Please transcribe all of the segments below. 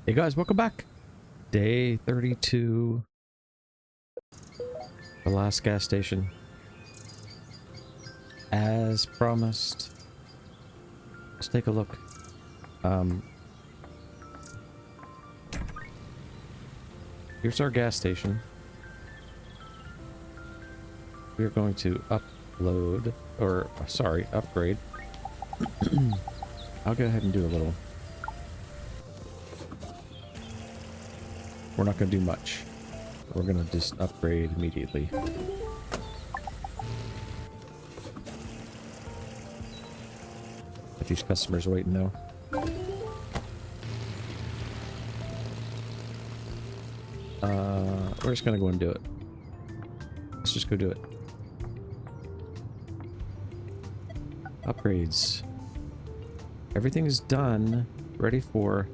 Hey guys, welcome back. Day 32. The last gas station. As promised. Let's take a look. Here's our gas station. We are going to upgrade. I'll go ahead and do a little. We're not going to do much. We're going to just upgrade immediately. If these customers waiting though. We're just going to go and do it. Let's just go do it. Upgrades. Everything is done. Ready for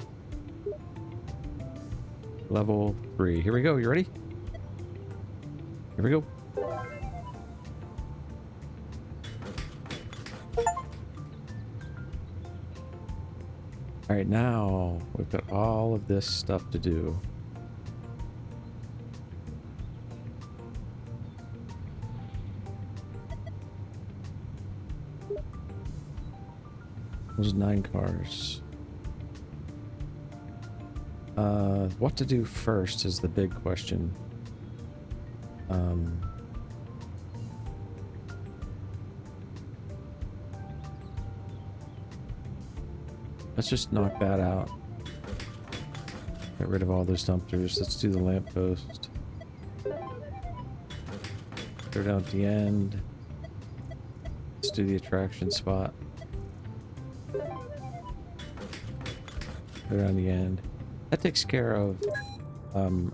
level 3. Here we go. You ready? Here we go. Alright, now we've got all of this stuff to do. There's 9 cars. What to do first is the big question. Let's just knock that out. Get rid of all those dumpsters. Let's do the lamppost. Throw down at the end. Let's do the attraction spot. Throw down the end. That takes care of,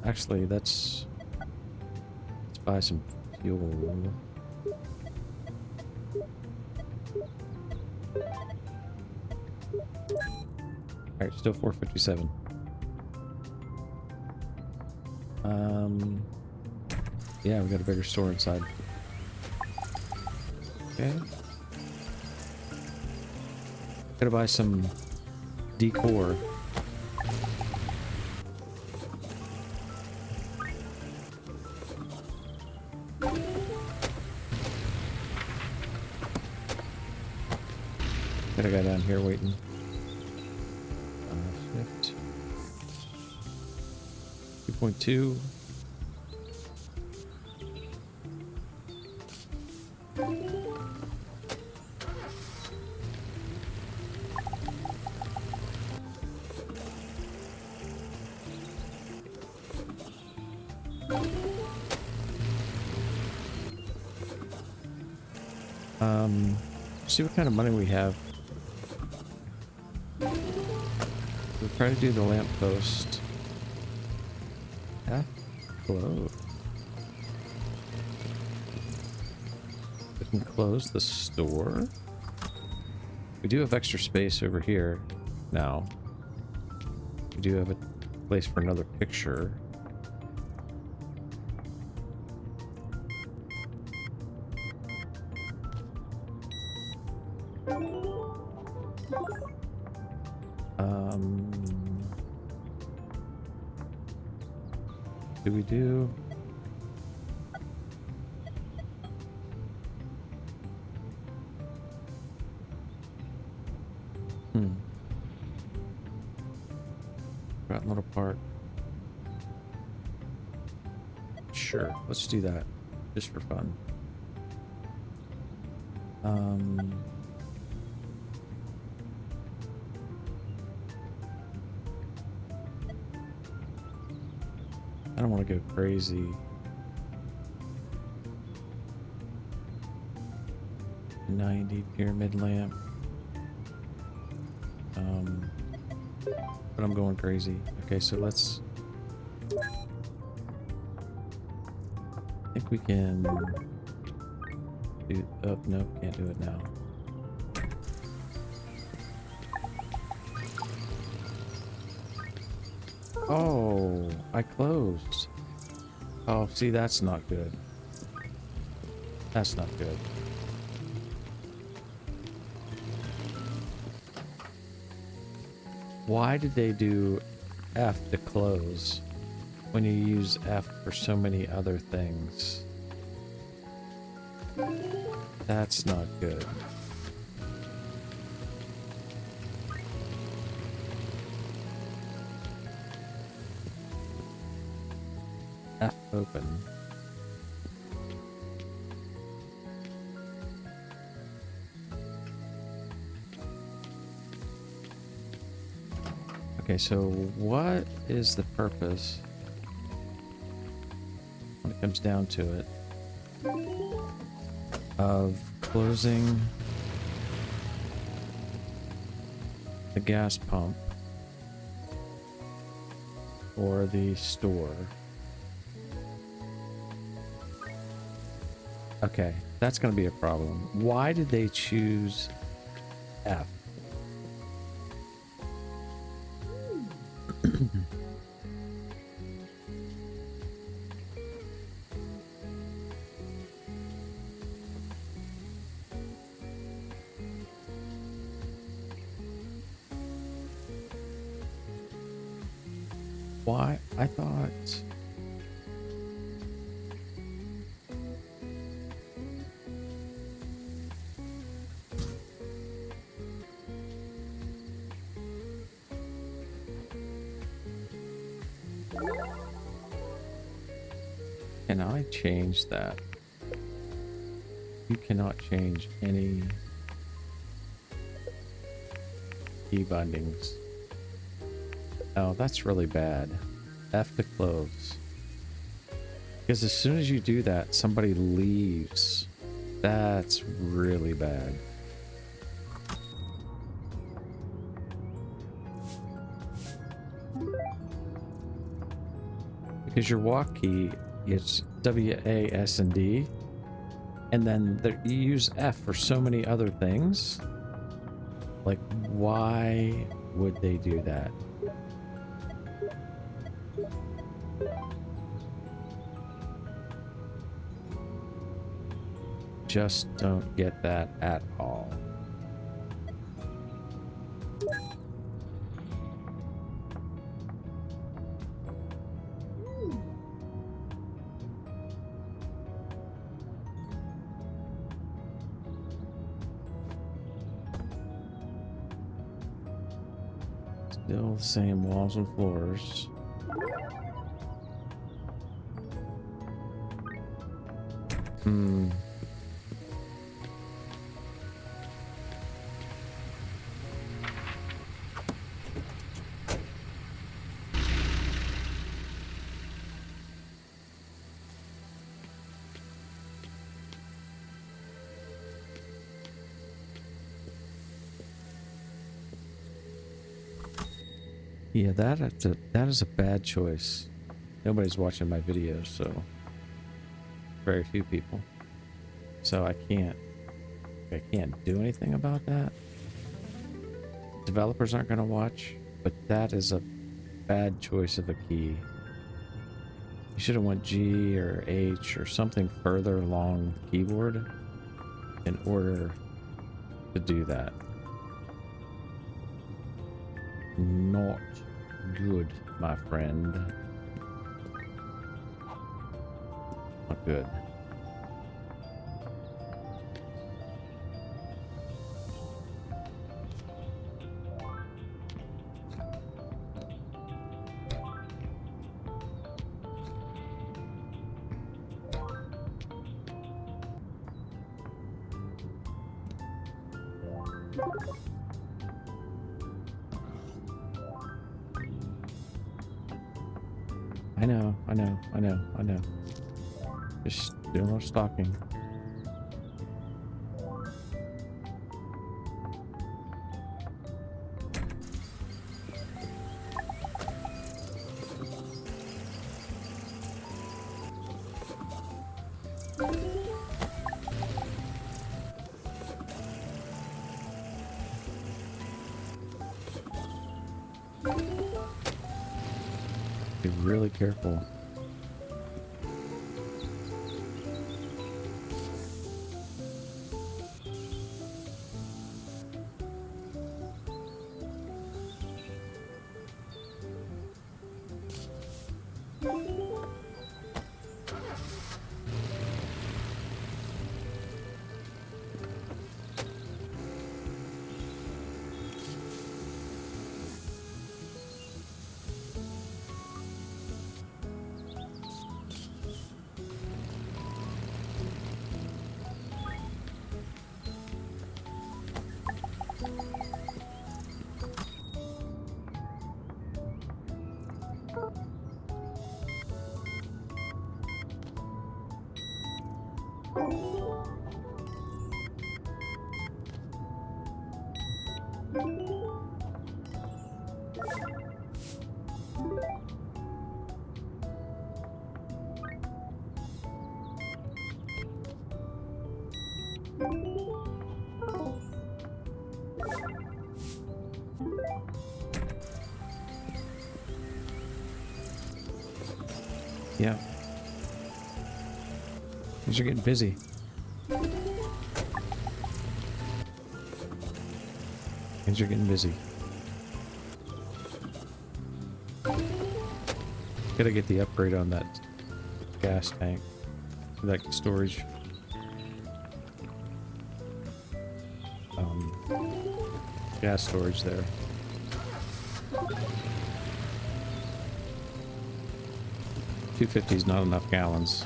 actually, let's buy some fuel. Alright, still 457. Yeah, we got a bigger store inside. Okay. Gotta buy some decor. Got a guy down here waiting. Shift. 2.2. See what kind of money we have. We'll try to do the lamppost. Half close. We can close the store. We do have extra space over here now. We do have a place for another picture. Do we do? Rotten Little Park. Sure, let's do that. Just for fun. I don't want to go crazy. $90 pyramid lamp. But I'm going crazy. Okay, so let's. I think we can do. Oh no, can't do it now. Oh, I closed. Oh, see, that's not good. That's not good. Why did they do F to close when you use F for so many other things. That's not good. F open. Okay, so what is the purpose when it comes down to it of closing the gas pump or the store? Okay, that's going to be a problem. Why did they choose F? Why? I thought... Can I change that? You cannot change any key bindings. Oh, that's really bad. F to close. Because as soon as you do that, somebody leaves. That's really bad. Because your walk key is W, A, S, and D. And then you use F for so many other things. Like, why would they do that? Just don't get that at all. Still the same walls and floors. Yeah, that is a bad choice. Nobody's watching my videos, so very few people. So I can't do anything about that. Developers aren't going to watch, but that is a bad choice of a key. You should have went G or H or something further along the keyboard in order to do that. Not good, my friend. Not good. I know. Just doing a little stalking. Be really careful. Yeah. Things are getting busy. Things are getting busy. Gotta get the upgrade on that gas tank. That storage. Gas storage there. $250 is not enough gallons.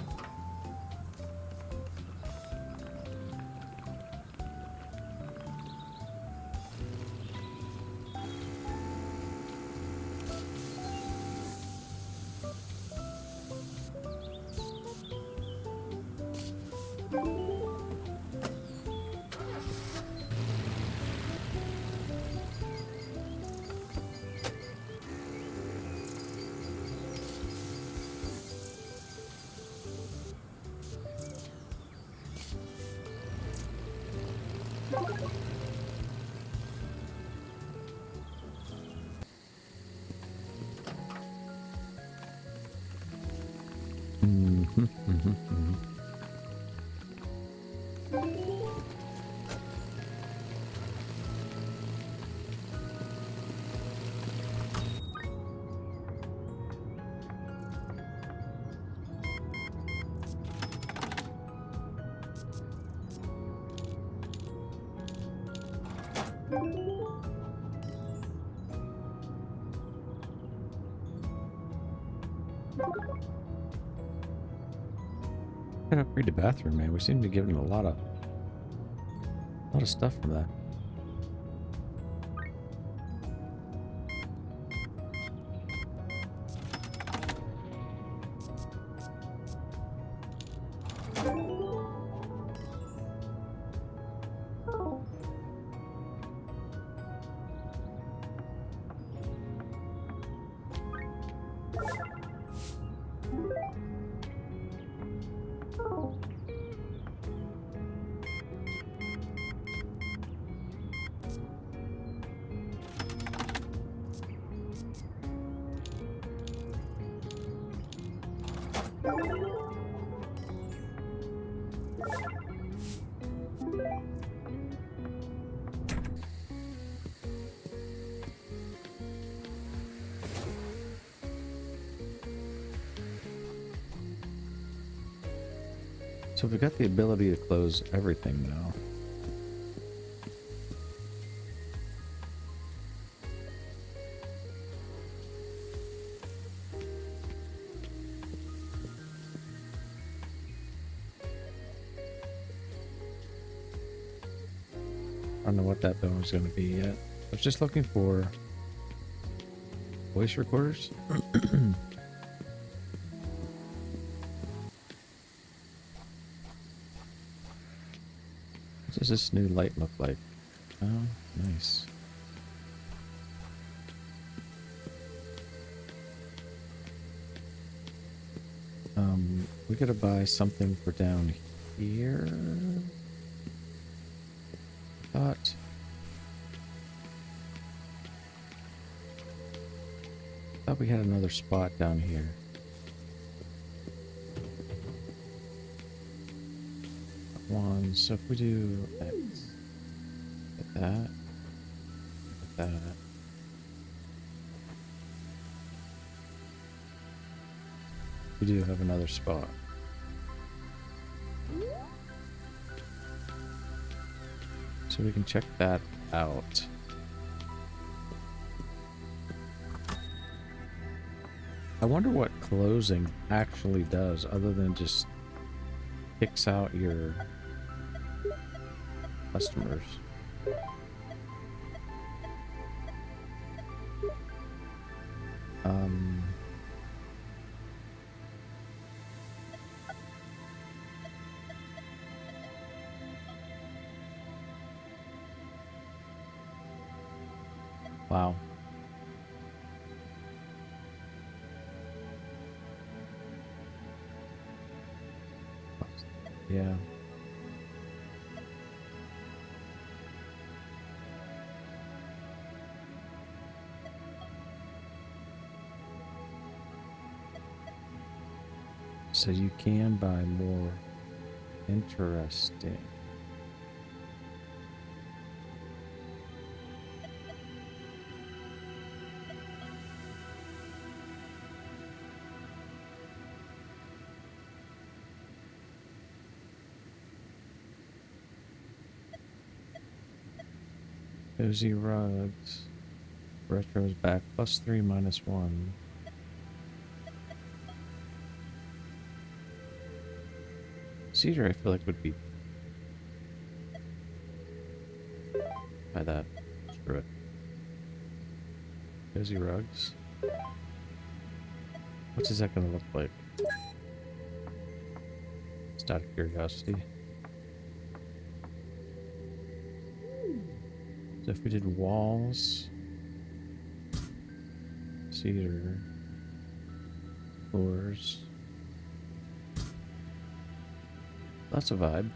Gotta upgrade the bathroom, man. We seem to be giving a lot of stuff from that. So we've got the ability to close everything now. I don't know what that bill is going to be yet. I was just looking for voice recorders. What does this new light look like? Oh, nice. We gotta buy something for down here. Thought we had another spot down here. One, so if we do X, get that, get that. We do have another spot. So we can check that out. I wonder what closing actually does other than just kicks out your customers. Wow. Yeah. So you can buy more. Interesting. Cozy rugs. Retro's back. +3, -1. Cedar, I feel like would be by that. Screw it. Cozy rugs. What's that gonna look like? Just out of curiosity. So if we did walls, cedar, floors, that's a vibe.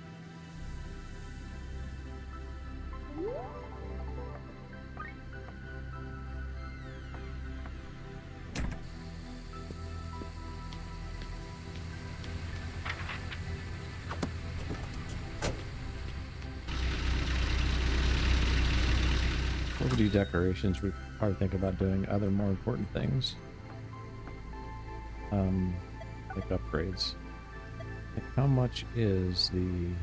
When we do decorations, we probably think about doing other more important things. Like upgrades. Like how much is the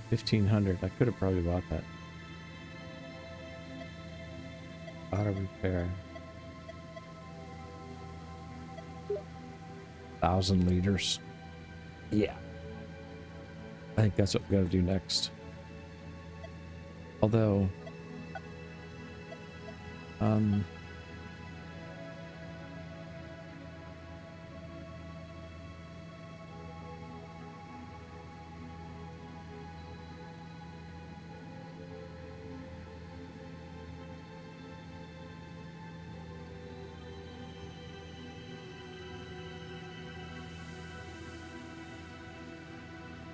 1500? I could have probably bought that. Auto repair. 1,000 liters. Yeah. I think that's what we gotta do next. Although,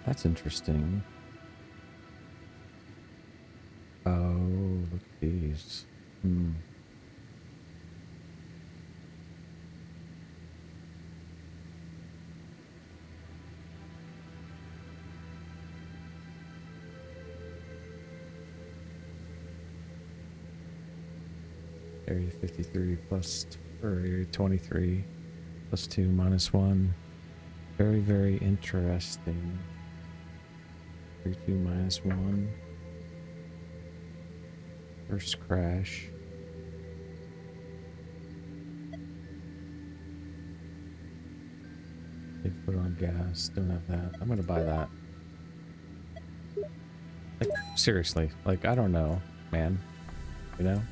that's interesting. Oh, look at these. Area 53 plus, or area 23 +2 -1. Very, very interesting. 32 -1. First crash. They put on gas. Don't have that. I'm gonna buy that. Like, seriously. Like, I don't know, man. You know?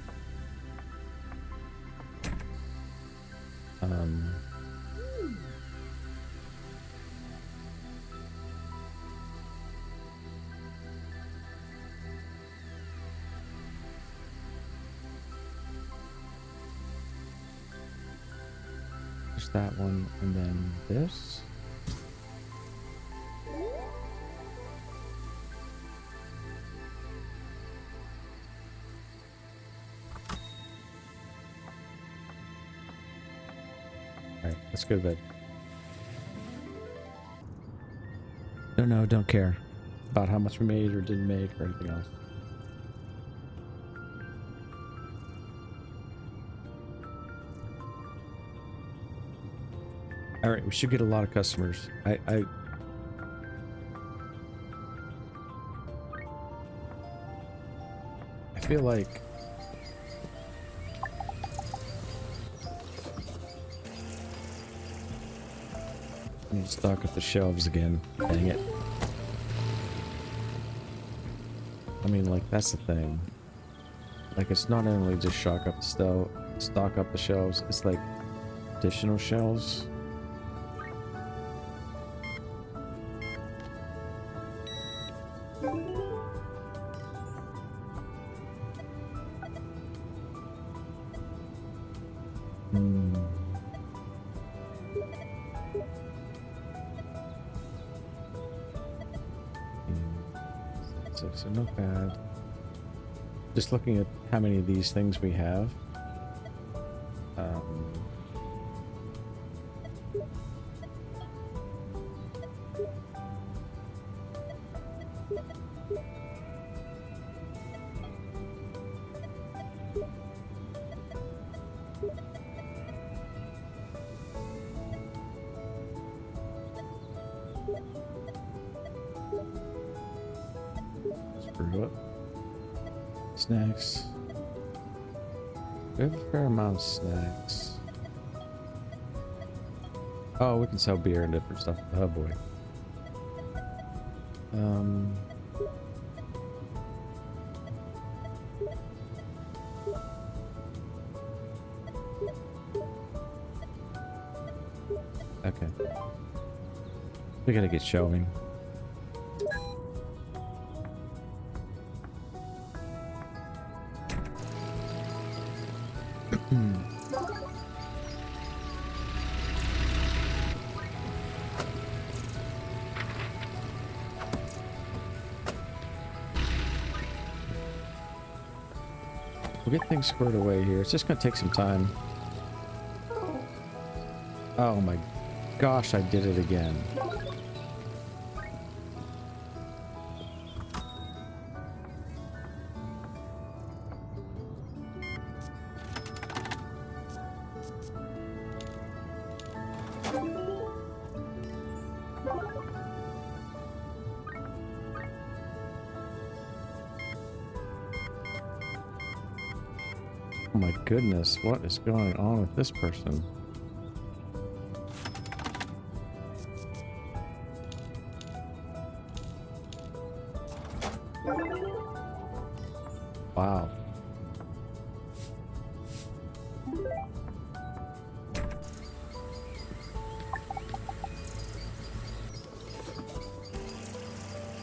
There's that one, and then this. Alright, let's go to bed. Don't care about how much we made or didn't make or anything else. Alright, we should get a lot of customers. I feel like I need to stock up the shelves again. Dang it. I mean, like, that's the thing. Like, it's not only just stock up the shelves, it's like additional shelves. Hmm. So not bad. Just looking at how many of these things we have. Um, screw up. Snacks. We have a fair amount of snacks. Oh, we can sell beer and different stuff. Oh boy. Okay. We gotta get showing. We'll get things squared away here. It's just gonna take some time. Oh my gosh, I did it again. Oh my goodness, what is going on with this person? Wow.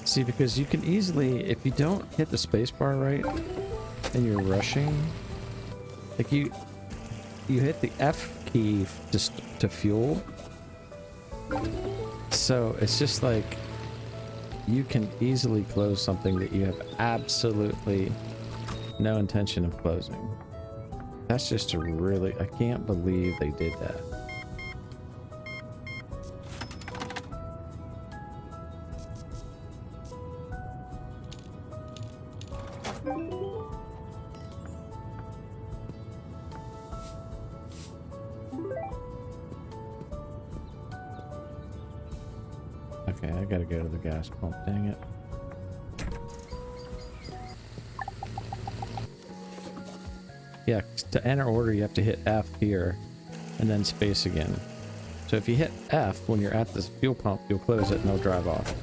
See, because you can easily, if you don't hit the spacebar right and you're rushing, like you hit the F key just to fuel. So it's just like you can easily close something that you have absolutely no intention of closing. That's just a really, I can't believe they did that. Okay, I gotta go to the gas pump, dang it. Yeah, to enter order you have to hit F here and then space again. So if you hit F when you're at this fuel pump, you'll close it and it'll drive off.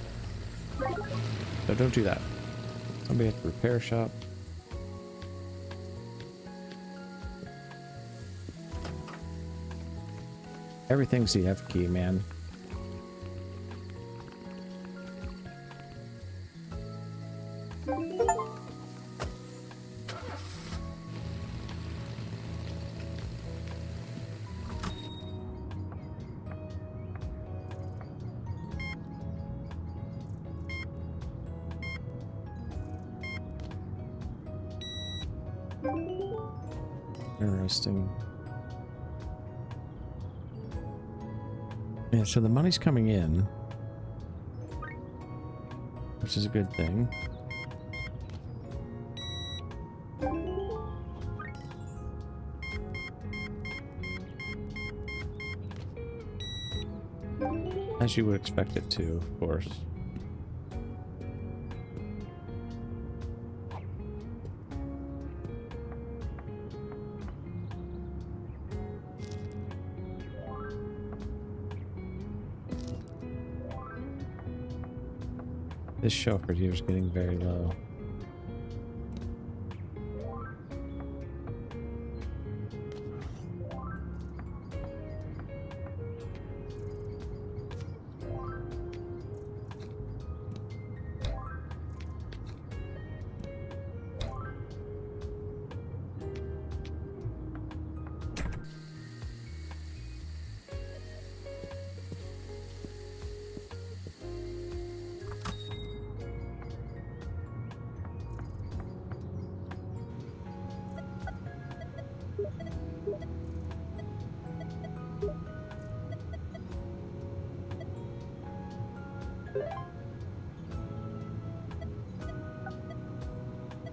So don't do that. Somebody at the repair shop. Everything's the F key, man. Interesting. Yeah, so the money's coming in, which is a good thing. As you would expect it to, of course. This chauffeur here is getting very low.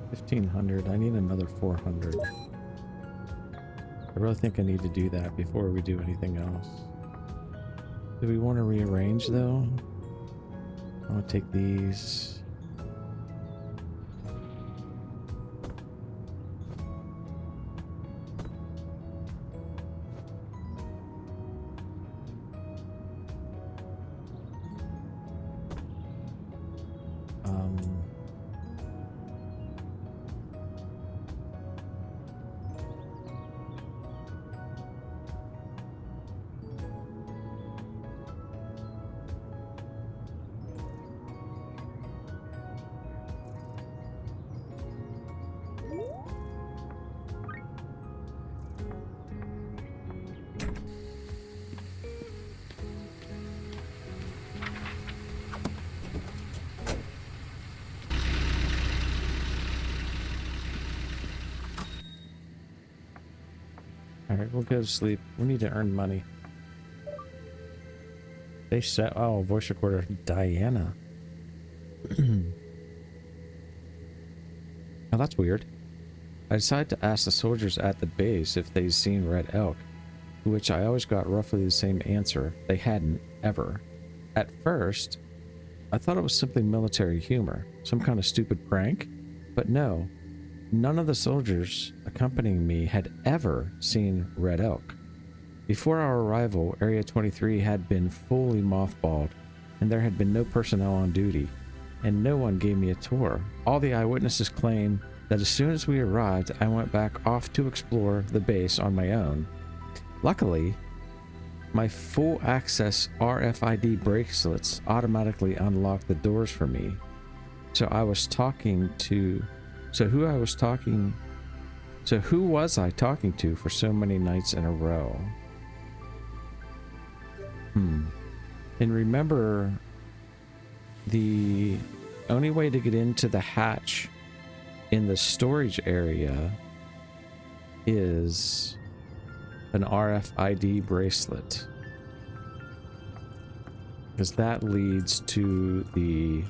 1,500. I need another 400. I really think I need to do that before we do anything else. Do we want to rearrange though? I want to take these. Alright, we'll go to sleep. We need to earn money. They said, oh, voice recorder, Diana. Now that's weird. I decided to ask the soldiers at the base if they'd seen Red Elk, to which I always got roughly the same answer. They hadn't, ever. At first, I thought it was simply military humor, some kind of stupid prank, but no. None of the soldiers accompanying me had ever seen Red Elk. Before our arrival, Area 23 had been fully mothballed, and there had been no personnel on duty, and no one gave me a tour. All the eyewitnesses claim that as soon as we arrived, I went back off to explore the base on my own. Luckily, my full access RFID bracelets automatically unlocked the doors for me. So who was I talking to for so many nights in a row? And remember, the only way to get into the hatch in the storage area is an RFID bracelet, because that leads to the,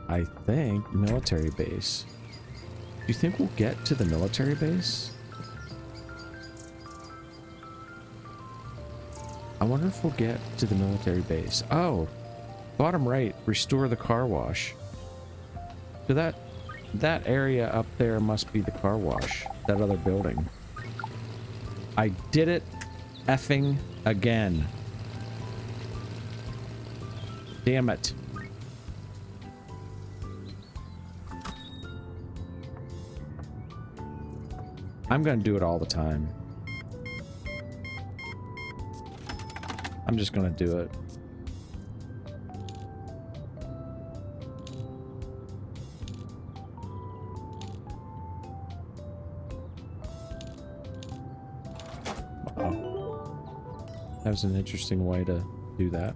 I think, military base. Do you think we'll get to the military base? I wonder if we'll get to the military base. Oh, bottom right, restore the car wash. So that area up there must be the car wash, that other building. I did it effing again. Damn it. I'm gonna do it all the time. I'm just gonna do it. Wow. That was an interesting way to do that.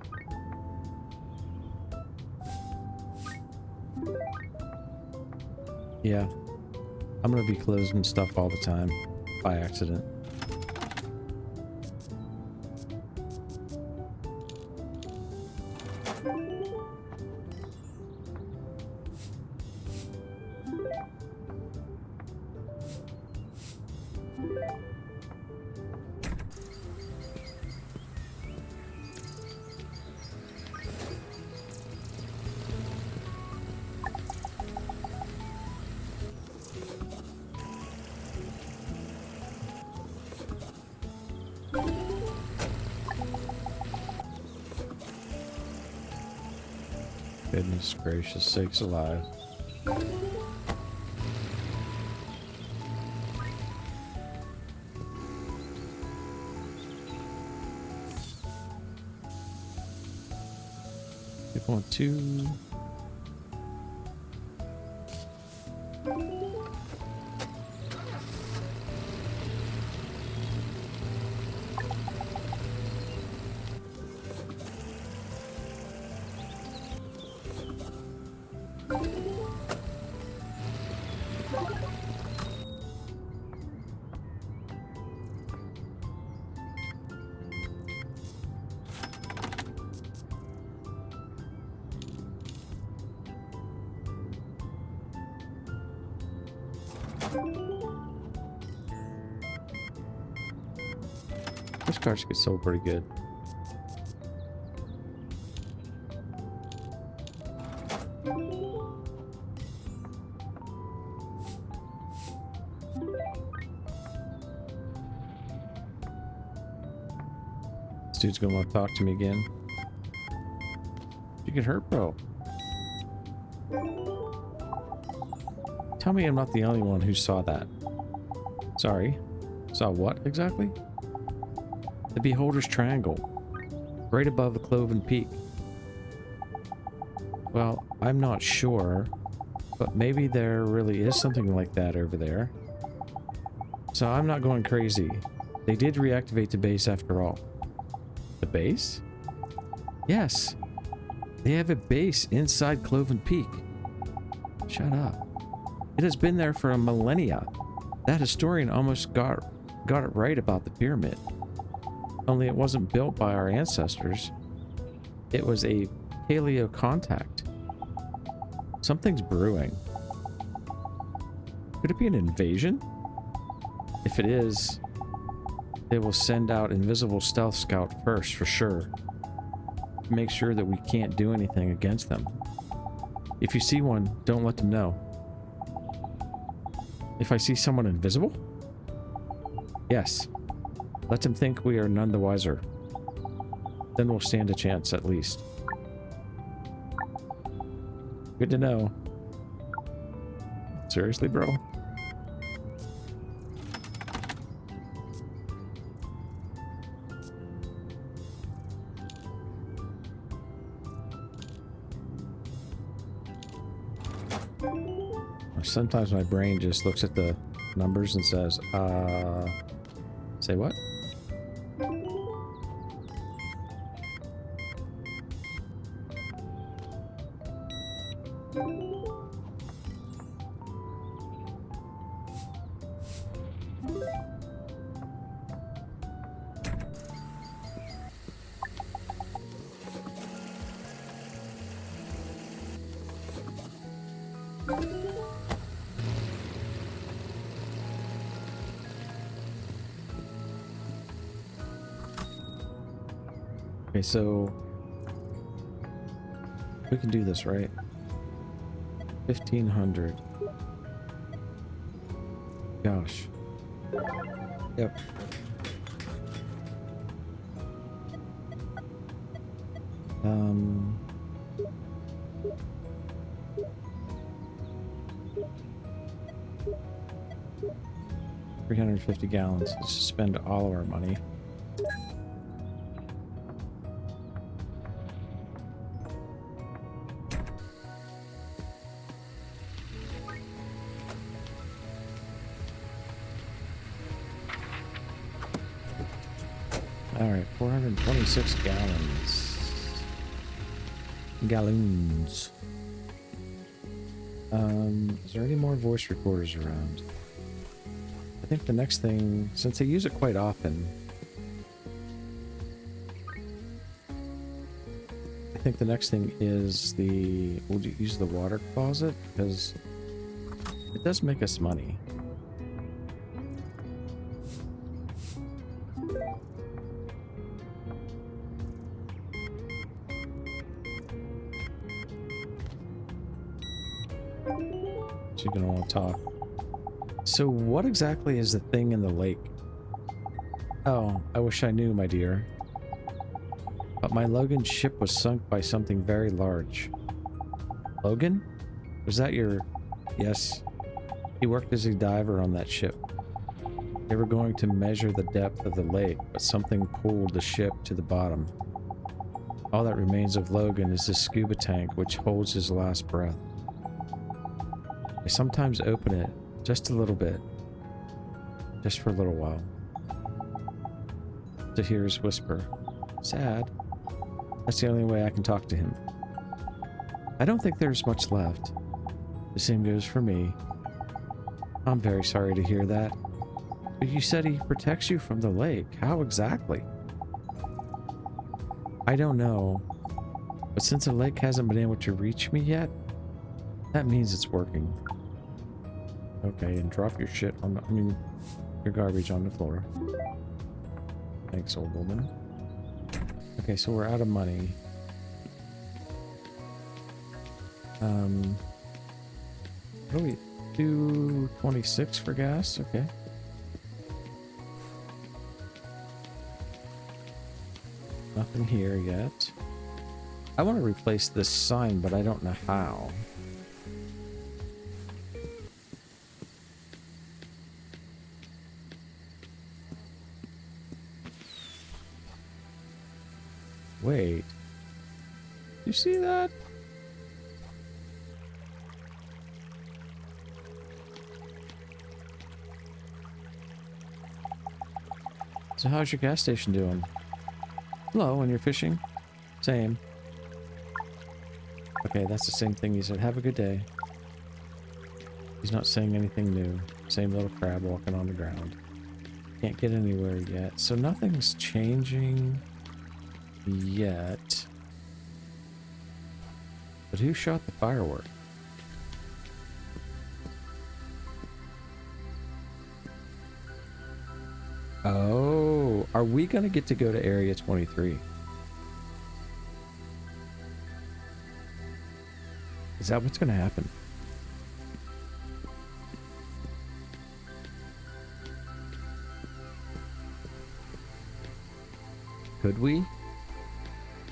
Yeah. I'm gonna be closing stuff all the time by accident. Goodness gracious sakes alive. Keep on two. Those cards get sold pretty good. This dude's gonna want to talk to me again. You get hurt, bro. Tell me I'm not the only one who saw that. Sorry. Saw what exactly? The Beholder's Triangle. Right above the Cloven Peak. Well, I'm not sure, but maybe there really is something like that over there. So I'm not going crazy. They did reactivate the base after all. The base? Yes. They have a base inside Cloven Peak. Shut up. It has been there for a millennia. That historian almost got it right about the pyramid. Only it wasn't built by our ancestors. It was a paleo contact. Something's brewing. Could it be an invasion? If it is, they will send out invisible stealth scout first for sure. Make sure that we can't do anything against them. If you see one, don't let them know. If I see someone invisible? Yes. Let them think we are none the wiser. Then we'll stand a chance at least. Good to know. Seriously, bro? Sometimes my brain just looks at the numbers and says, say what? Okay, so we can do this, right? 1500. Gosh. Yep. $350 gallons. Let's just spend all of our money. Alright, 426 gallons. Gallons. Is there any more voice recorders around? I think the next thing, since I use it quite often, I think the next thing is we'll use the water closet, because it does make us money. You're gonna want to talk. So what exactly is the thing in the lake? Oh, I wish I knew, my dear. But my Logan ship was sunk by something very large. Logan? Was that your... Yes. He worked as a diver on that ship. They were going to measure the depth of the lake, but something pulled the ship to the bottom. All that remains of Logan is this scuba tank which holds his last breath. I sometimes open it, just a little bit. Just for a little while. To hear his whisper. Sad. That's the only way I can talk to him. I don't think there's much left. The same goes for me. I'm very sorry to hear that. But you said he protects you from the lake. How exactly? I don't know. But since the lake hasn't been able to reach me yet, that means it's working. Okay, and drop your shit on the, I mean, your garbage on the floor. Thanks, old woman. Okay, so we're out of money. What do we do? 26 for gas? Okay. Nothing here yet. I want to replace this sign, but I don't know how. Wait. You see that? So how's your gas station doing? Hello, when you're fishing? Same. Okay, that's the same thing he said. Have a good day. He's not saying anything new. Same little crab walking on the ground. Can't get anywhere yet. So nothing's changing yet. But who shot the firework? Oh, are we going to get to go to Area 23? Is that what's going to happen? Could we?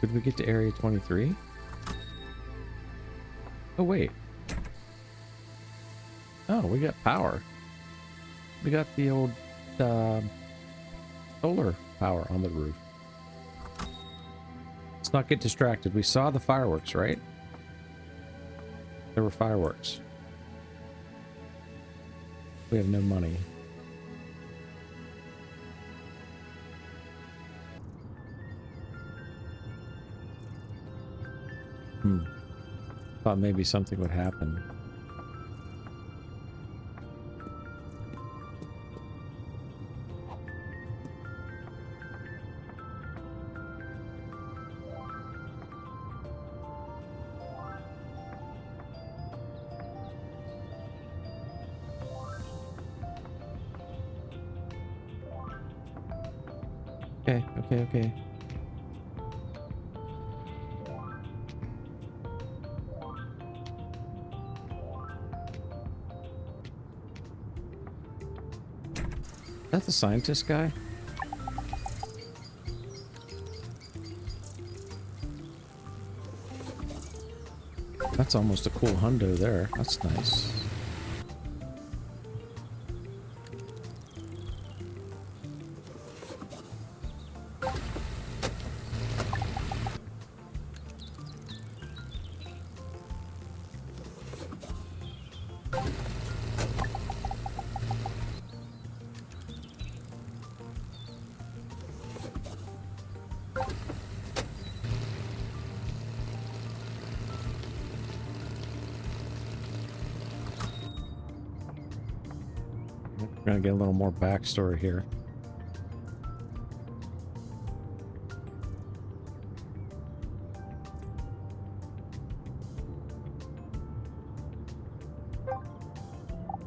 Could we get to Area 23? Oh, wait. Oh, we got power. We got the old solar power on the roof. Let's not get distracted. We saw the fireworks, right? There were fireworks. We have no money. Thought maybe something would happen. Okay. That's the scientist guy? That's almost a cool hundo there. That's nice. We're gonna get a little more backstory here.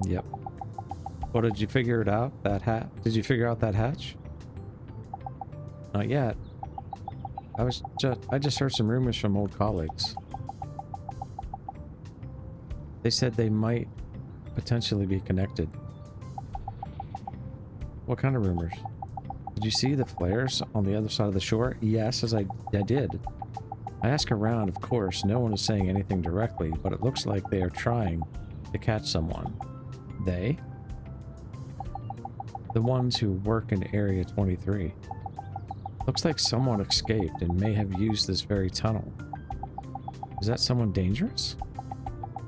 Yep. What, did you figure it out? That hat? Did you figure out that hatch? Not yet. I just heard some rumors from old colleagues. They said they might potentially be connected. What kind of rumors? Did you see the flares on the other side of the shore? Yes, I did. I asked around, of course, no one is saying anything directly, but it looks like they are trying to catch someone. They? The ones who work in Area 23. Looks like someone escaped and may have used this very tunnel. Is that someone dangerous?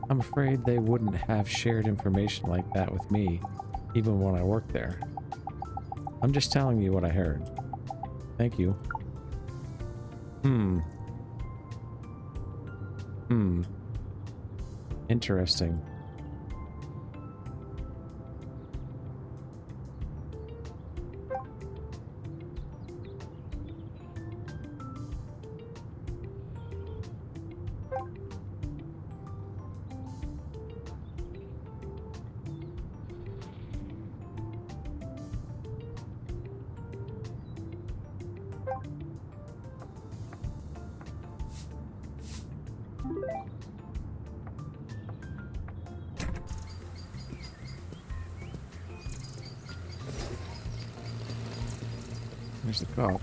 I'm afraid they wouldn't have shared information like that with me, even when I worked there. I'm just telling you what I heard. Thank you. Interesting. There's the cop.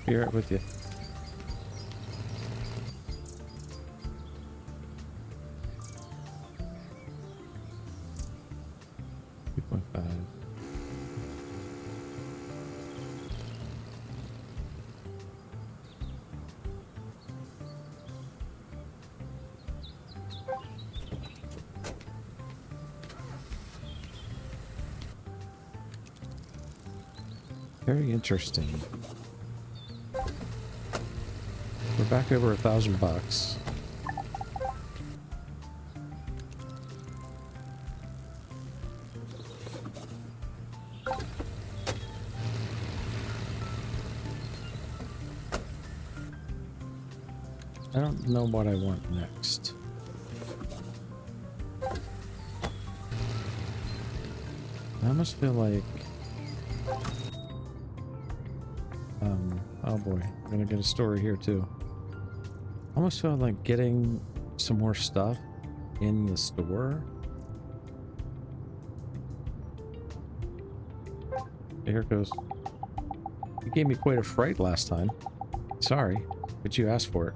Be right with you. Very interesting. We're back over $1,000. I don't know what I want next. I almost feel like... oh boy, we're gonna get a story here too. I almost feel like getting some more stuff in the store. Here it goes. You gave me quite a fright last time. Sorry, but you asked for it.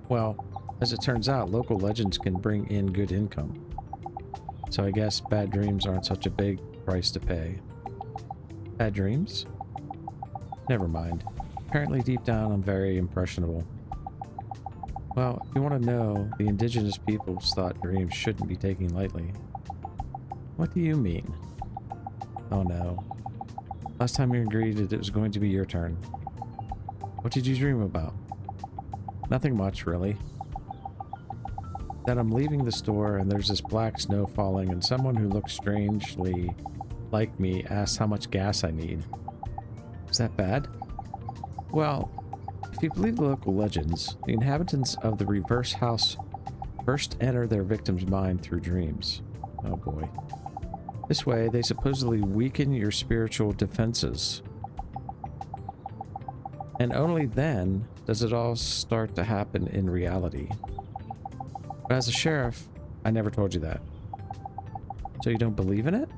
Well, as it turns out, local legends can bring in good income. So I guess bad dreams aren't such a big price to pay. Bad dreams? Never mind. Apparently deep down I'm very impressionable. Well, if you want to know, the indigenous peoples thought dreams shouldn't be taken lightly. What do you mean? Oh no. Last time you agreed that it was going to be your turn. What did you dream about? Nothing much, really. That I'm leaving the store and there's this black snow falling and someone who looks strangely like me asks how much gas I need. Is that bad? Well, if you believe the local legends, the inhabitants of the reverse house first enter their victim's mind through dreams. Oh boy. This way, they supposedly weaken your spiritual defenses. And only then does it all start to happen in reality. But as a sheriff, I never told you that. So you don't believe in it?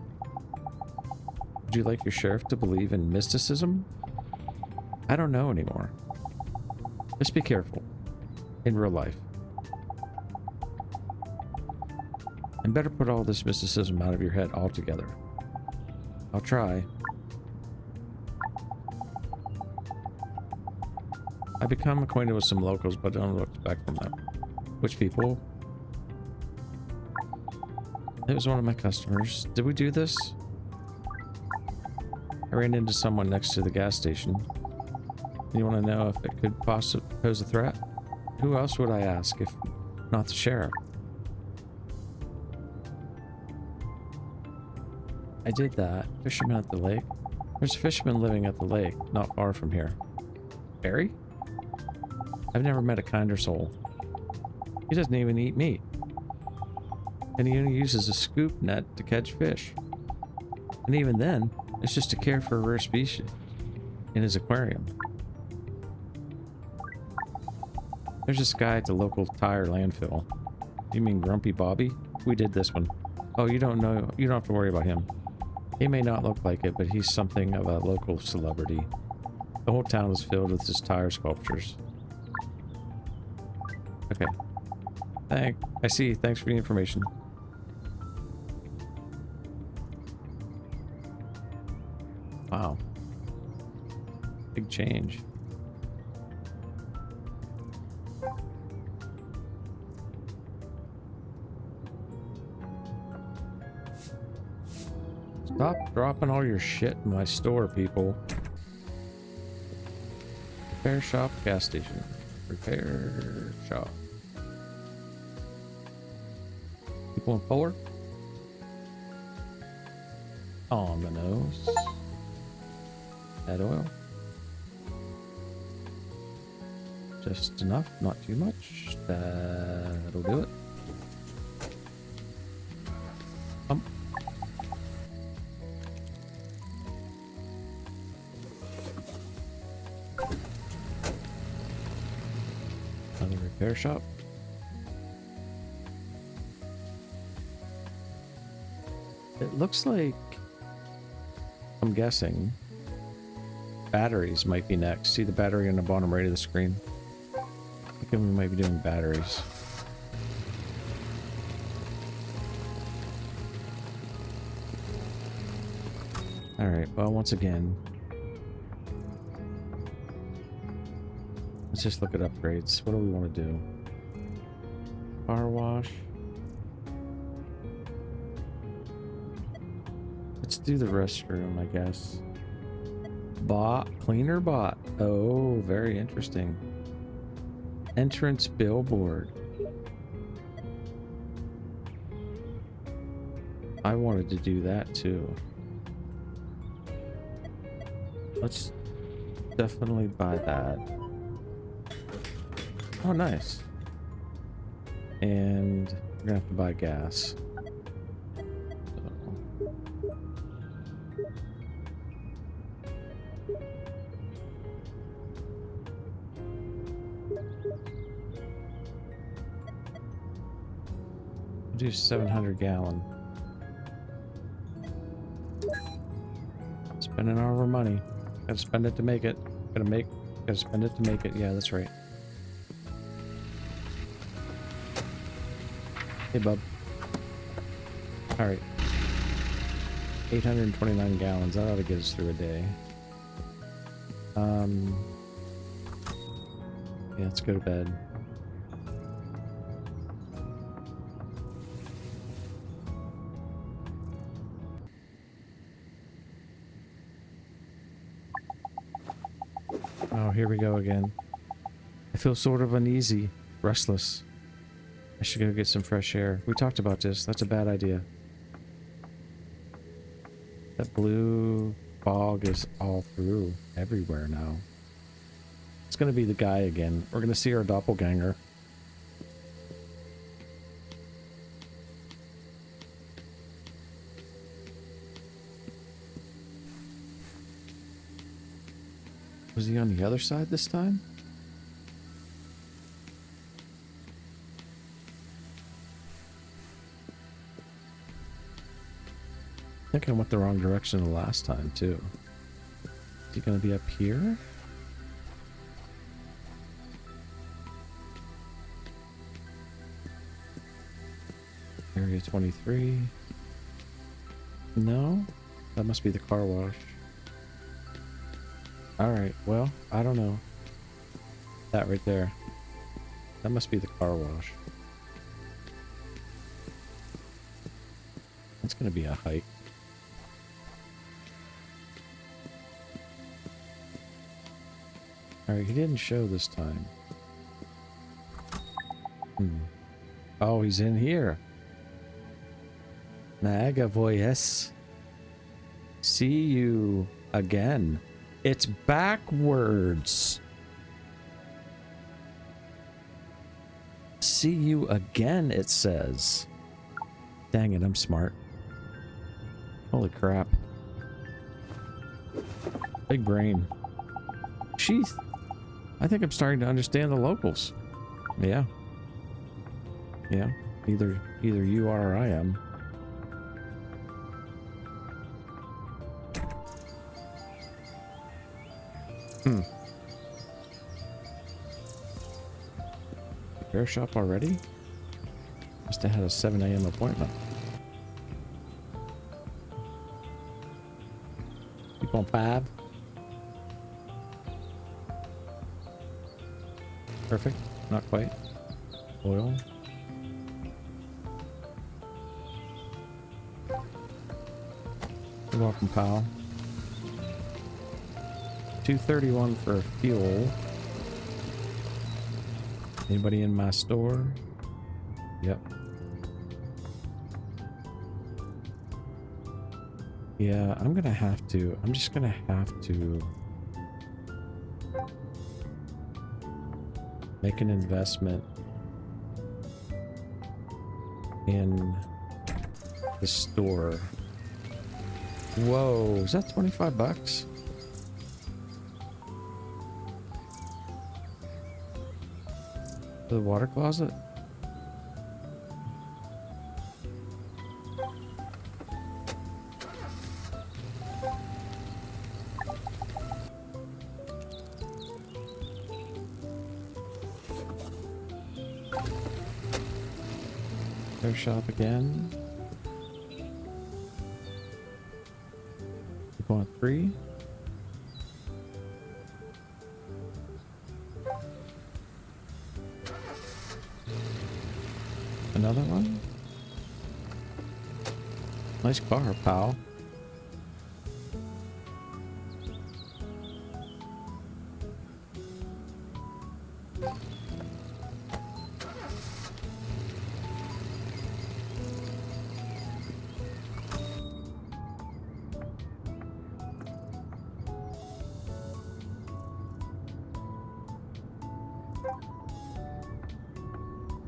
Would you like your sheriff to believe in mysticism? I don't know anymore. Just be careful. In real life. And better put all this mysticism out of your head altogether. I'll try. I become acquainted with some locals, but don't expect from them. Which people? It was one of my customers. Did we do this? I ran into someone next to the gas station. You want to know if it could possibly pose a threat? Who else would I ask if not the sheriff? I did that. Fisherman at the lake. There's a fisherman living at the lake, not far from here. Barry? I've never met a kinder soul. He doesn't even eat meat. And he only uses a scoop net to catch fish. And even then, it's just to care for a rare species in his aquarium. There's this guy at the local tire landfill. You mean Grumpy Bobby? We did this one. Oh, you don't know. You don't have to worry about him. He may not look like it, but he's something of a local celebrity. The whole town is filled with his tire sculptures. Okay. I see. Thanks for the information. Wow. Big change. Stop dropping all your shit in my store, people. Repair shop, gas station. Repair shop. You going forward? On the nose. Add oil. Just enough, not too much. That'll do it. Pump. Another repair shop. It looks like, I'm guessing, batteries might be next. See the battery on the bottom right of the screen? I think we might be doing batteries. Alright, well, once again, let's just look at upgrades. What do we want to do? Car wash. Let's do the restroom, I guess. Bot, cleaner bot. Oh, very interesting. Entrance billboard. I wanted to do that too. Let's definitely buy that. Oh, nice. And we're gonna have to buy gas. Do 700 gallon. Spending all of our money. Gotta spend it to make it. Gotta spend it to make it. Yeah, that's right. Hey, bub. Alright. 829 gallons. That ought to get us through a day. Yeah, let's go to bed. Oh, here we go again. I feel sort of uneasy, restless. I should go get some fresh air. We talked about this. That's a bad idea. That blue fog is all through everywhere now. It's gonna be the guy again. We're gonna see our doppelganger. Was he on the other side this time? I think I went the wrong direction the last time, too. Is he gonna be up here? Area 23. No? That must be the car wash. Alright, well, I don't know. That right there. That must be the car wash. It's gonna be a hike. Alright, he didn't show this time. Oh, he's in here. Naga voice. See you again. It's backwards. See you again, it says. Dang it, I'm smart. Holy crap. Big brain. Sheath. I think I'm starting to understand the locals. Yeah. Yeah. Either you are or I am. Repair shop already? Must have had a 7 a.m. appointment. Keep on 5. Perfect. Not quite. Oil. You're welcome, pal. 231 for fuel. Anybody in my store? Yep. Yeah, I'm gonna have to. I'm just gonna have to make an investment in the store. Whoa, is that 25 bucks? For the water closet? Their shop again. You want 3? Another one? Nice car, pal.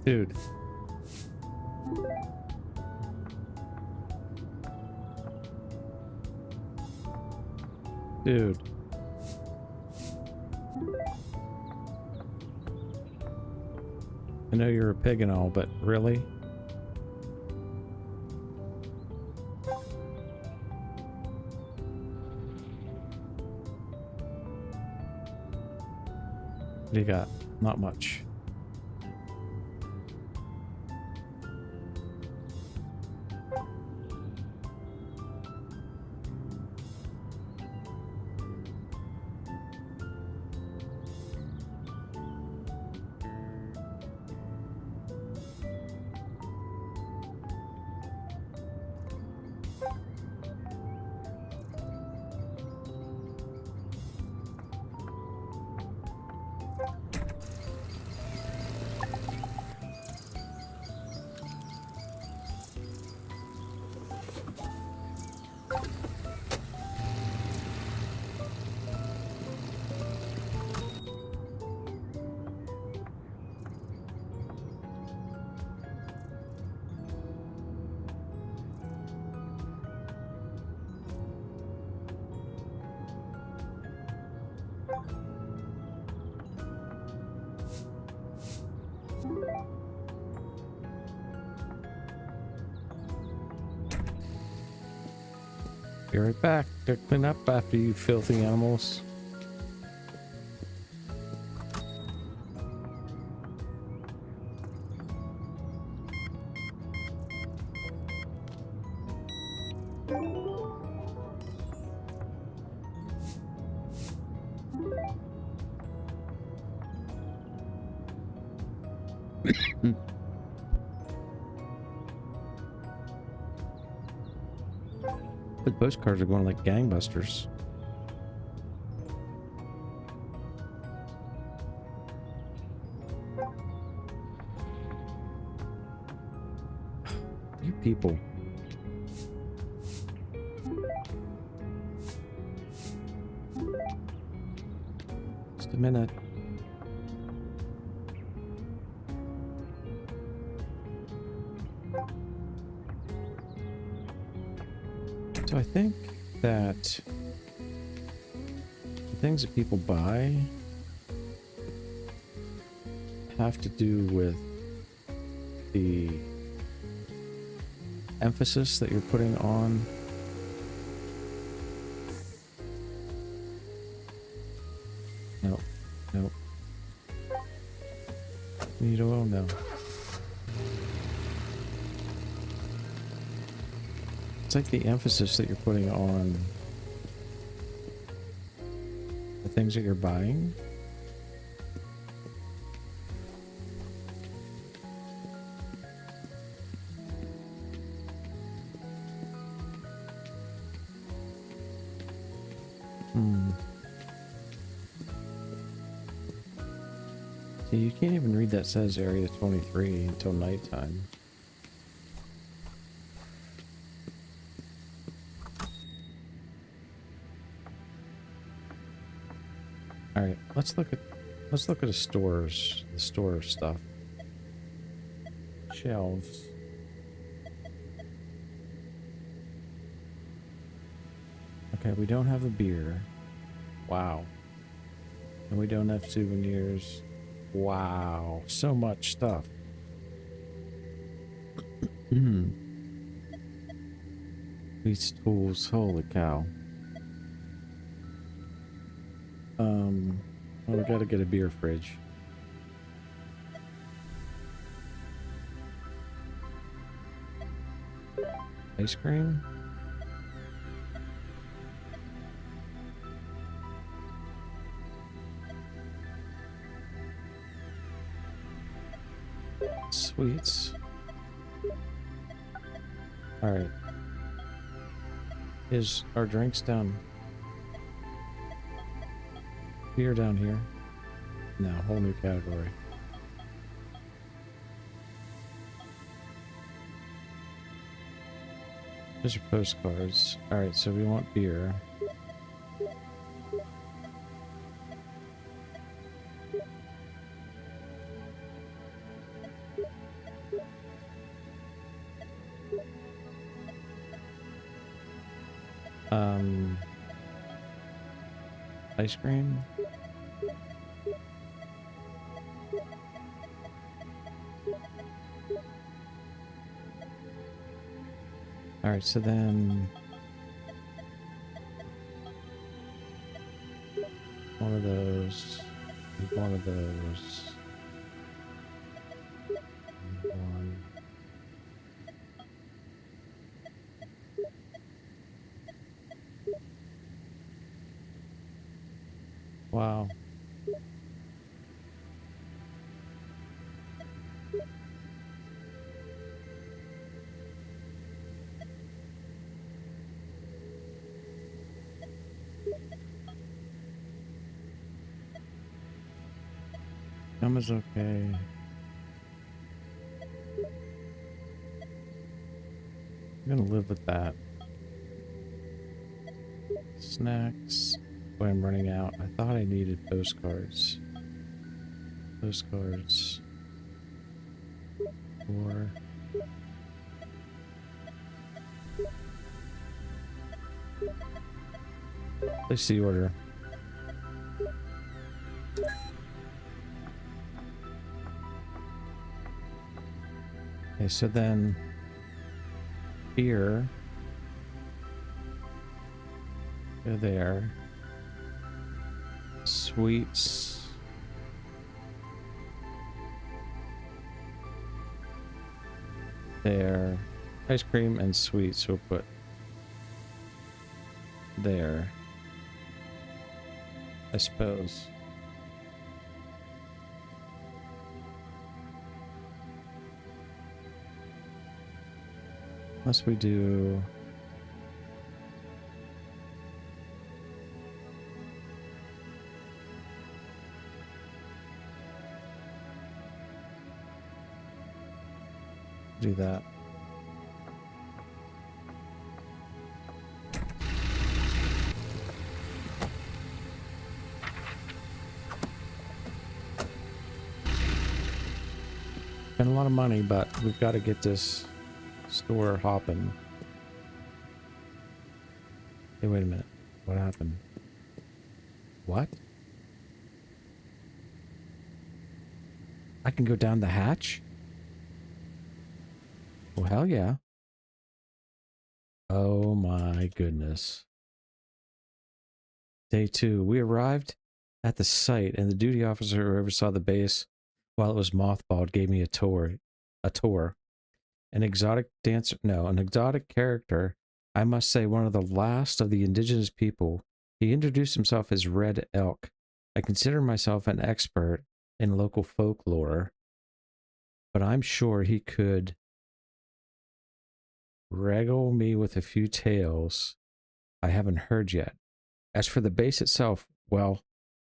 Dude. Dude. I know you're a pig and all, but really? What do you got? Not much. Be right back to clean up after you filthy animals. The postcards are going like gangbusters. You people. Just a minute. So I think that the things that people buy have to do with the emphasis that you're putting on no. Need oil? No. It's like the emphasis that you're putting on the things that you're buying. See, you can't even read that says Area 23 until nighttime. All right, let's look at the stores, the store stuff. Shelves. Okay, we don't have a beer. Wow. And we don't have souvenirs. Wow, so much stuff. These tools, holy cow. Well, we gotta get a beer fridge. Ice cream? Sweets. Alright. Is our drinks down? Beer down here? No, whole new category. Those are postcards. Alright, so we want beer. Ice cream? Alright, so then... one of those... one of those... one... Wow. Gum is okay. I'm gonna live with that. Snacks. Boy, I'm running out. I thought I needed postcards. Postcards. 4. Place the order. Okay, so then beer. Go there. Sweets. There. Ice cream and sweets we'll put there. I suppose. Unless we do... do that. Spend a lot of money, but we've got to get this store hopping. Hey, wait a minute. What happened? What? I can go down the hatch? Oh, hell yeah. Oh my goodness. Day 2. We arrived at the site, and the duty officer who oversaw the base while it was mothballed gave me a tour. An exotic dancer, no, an exotic character. I must say, one of the last of the indigenous people. He introduced himself as Red Elk. I consider myself an expert in local folklore, but I'm sure he could regale me with a few tales I haven't heard yet. As for the base itself, well,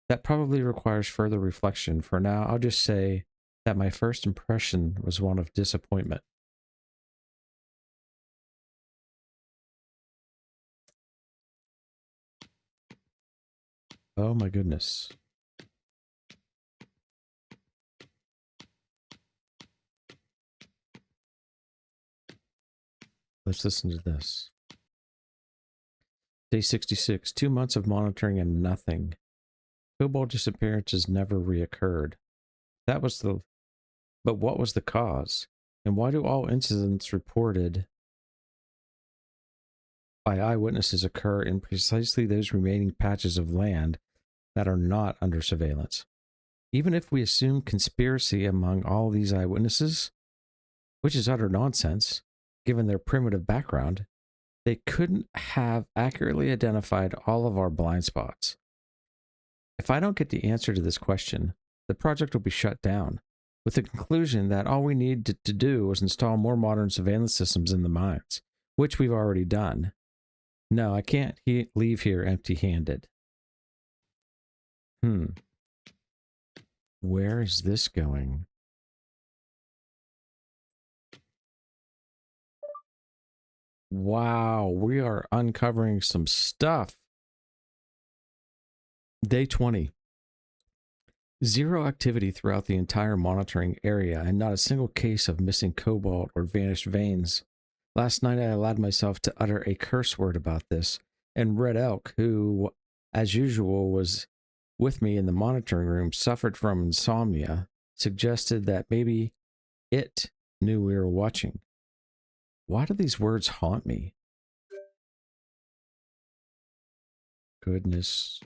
that probably requires further reflection. For now, I'll just say that my first impression was one of disappointment. Oh my goodness. Let's listen to this. Day 66. 2 months of monitoring and nothing. Cobalt disappearances never reoccurred. That was the... But what was the cause? And why do all incidents reported by eyewitnesses occur in precisely those remaining patches of land that are not under surveillance? Even if we assume conspiracy among all these eyewitnesses, which is utter nonsense, given their primitive background, they couldn't have accurately identified all of our blind spots. If I don't get the answer to this question, the project will be shut down, with the conclusion that all we needed to do was install more modern surveillance systems in the mines, which we've already done. No, I can't leave here empty-handed. Where is this going? Wow, we are uncovering some stuff. Day 20. Zero activity throughout the entire monitoring area and not a single case of missing cobalt or vanished veins. Last night I allowed myself to utter a curse word about this, and Red Elk, who, as usual, was with me in the monitoring room, suffered from insomnia, suggested that maybe it knew we were watching. Why do these words haunt me? Goodness.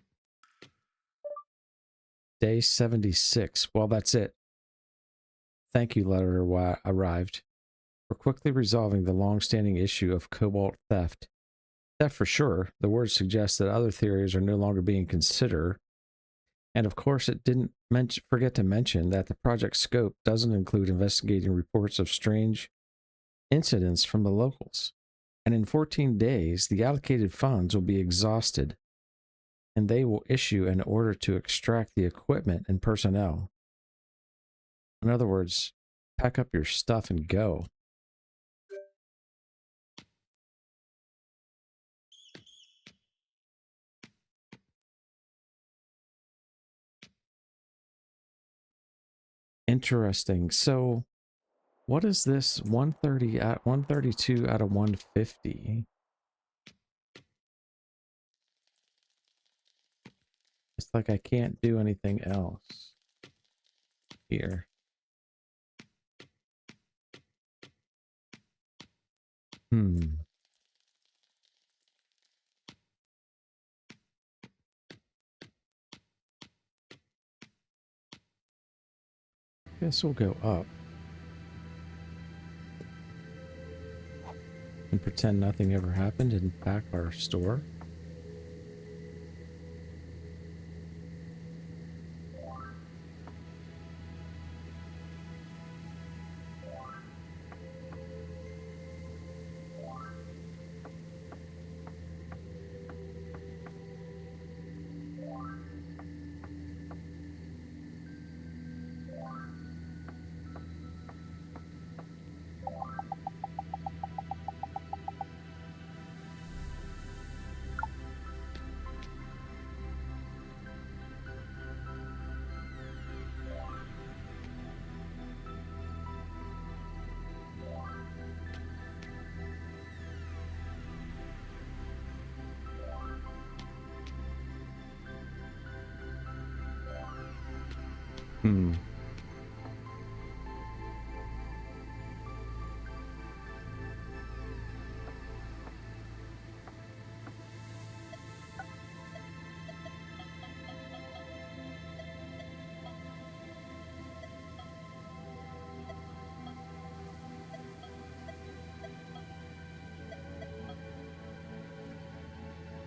Day 76. Well, that's it. Thank you letter arrived. We're quickly resolving the long-standing issue of cobalt theft. Theft for sure. The word suggests that other theories are no longer being considered. And of course, it didn't forget to mention that the project scope doesn't include investigating reports of strange incidents from the locals. And in 14 days, the allocated funds will be exhausted, and they will issue an order to extract the equipment and personnel. In other words, pack up your stuff and go. Interesting. So, what is this 130 at 132 out of 150? It's like I can't do anything else here. Guess we'll go up and pretend nothing ever happened and pack our store.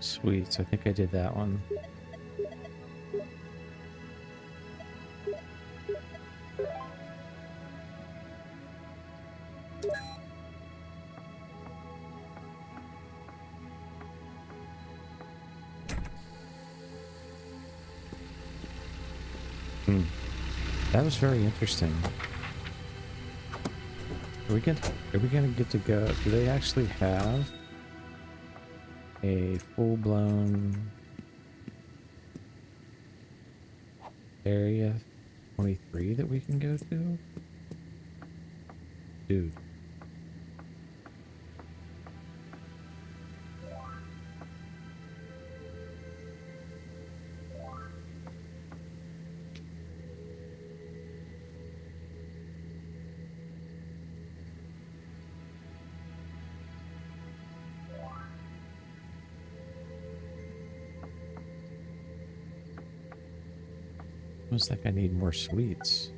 Sweet, so I think I did that one. That was very interesting. Are we gonna get to go? Do they actually have a full-blown area 23 that we can go to? Dude. Almost like I need more sweets.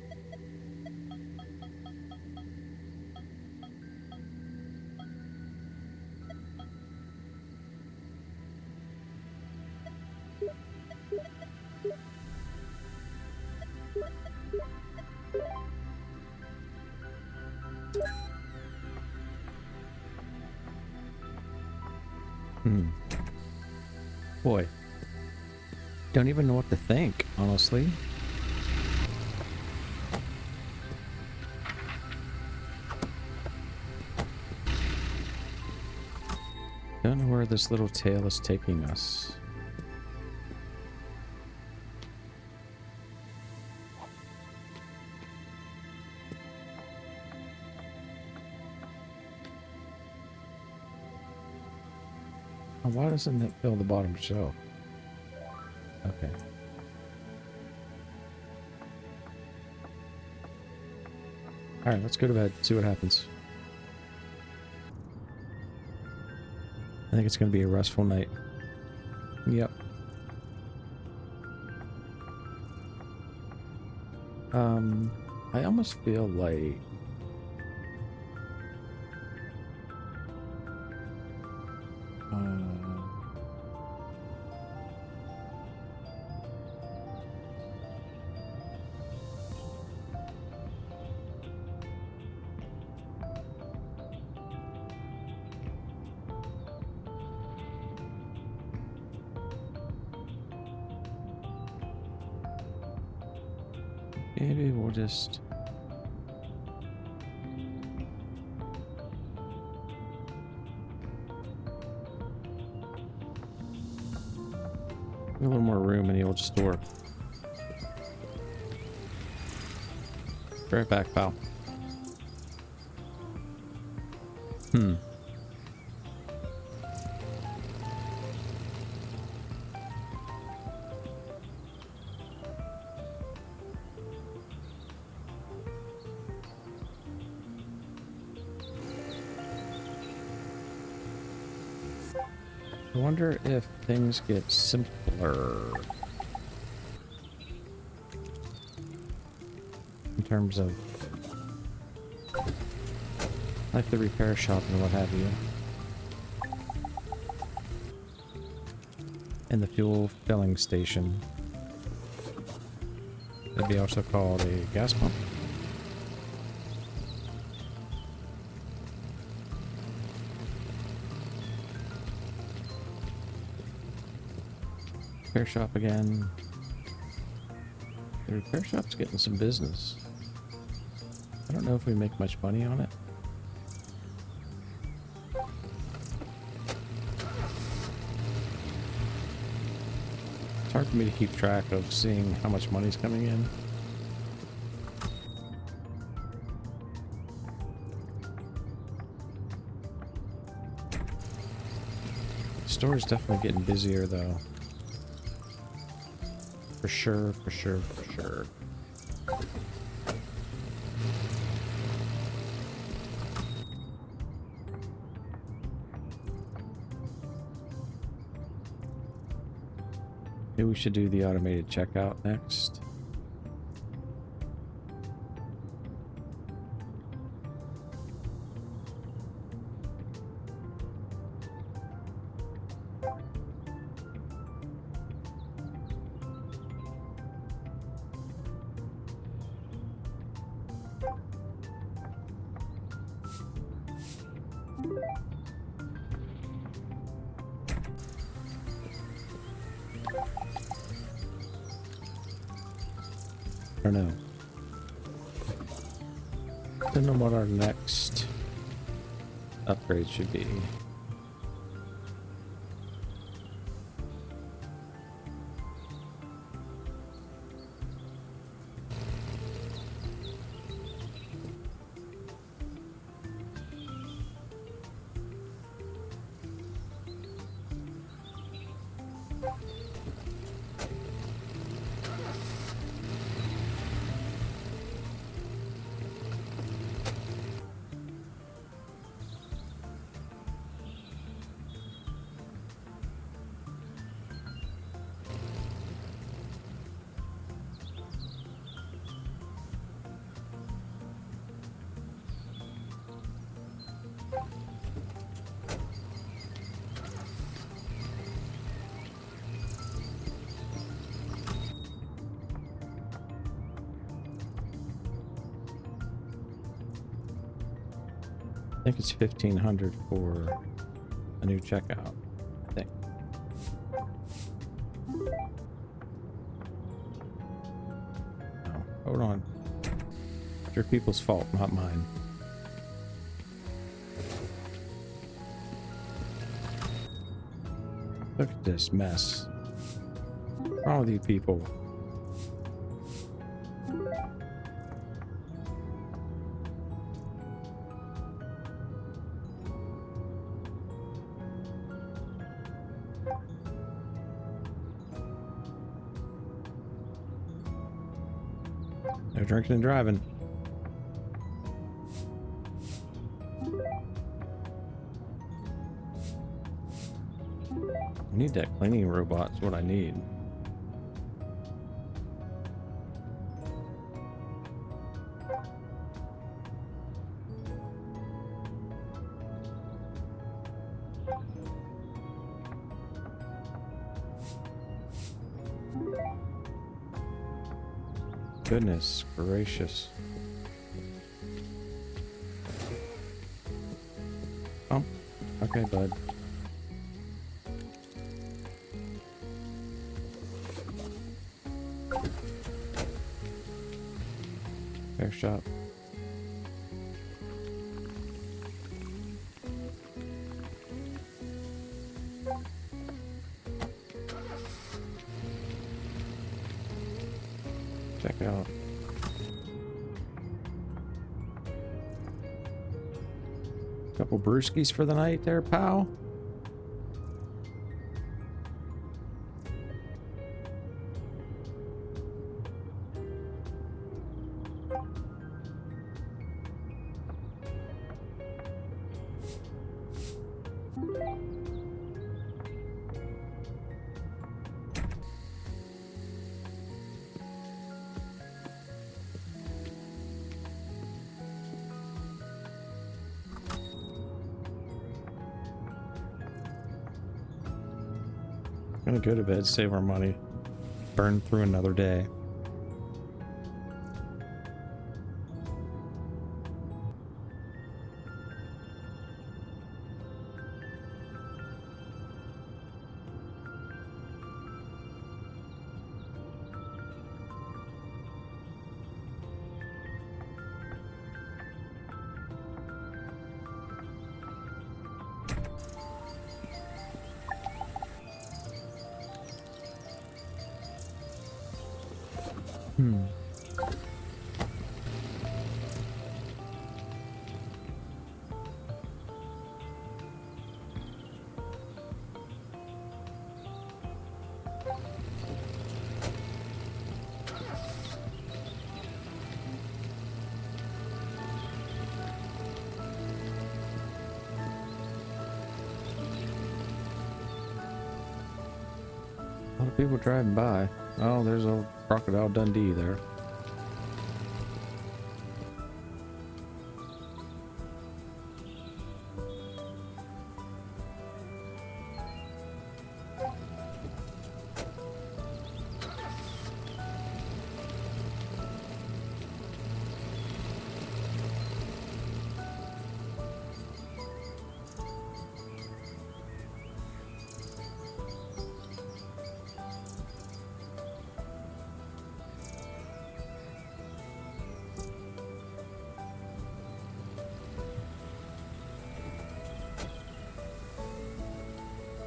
Boy, don't even know what to think, honestly. Don't know where this little tale is taking us. Oh, why doesn't it fill the bottom shelf? Okay. Alright, let's go to bed, see what happens. I think it's going to be a restful night. Yep. I almost feel like... maybe we'll just... a little more room in the old store. Be right back, pal. I wonder if things get simpler in terms of like the repair shop and what have you, and the fuel filling station. It'd be also called a gas pump. Repair shop again. The repair shop's getting some business. I don't know if we make much money on it. It's hard for me to keep track of seeing how much money's coming in. The store is definitely getting busier though. For sure, for sure, for sure. Maybe we should do the automated checkout next. I don't know. Don't know what our next upgrade should be. think it's 1,500 for a new checkout. I think. Oh, hold on. It's your people's fault, not mine. Look at this mess. What's wrong with you people? No drinking and driving. I need that cleaning robot, is what I need. Goodness gracious. Oh, okay, bud. Fair shot. Check it out. Couple brewskis for the night there, pal. Gonna go to bed, save our money, burn through another day. A lot of people driving by. Oh, there's a Crocodile Dundee there.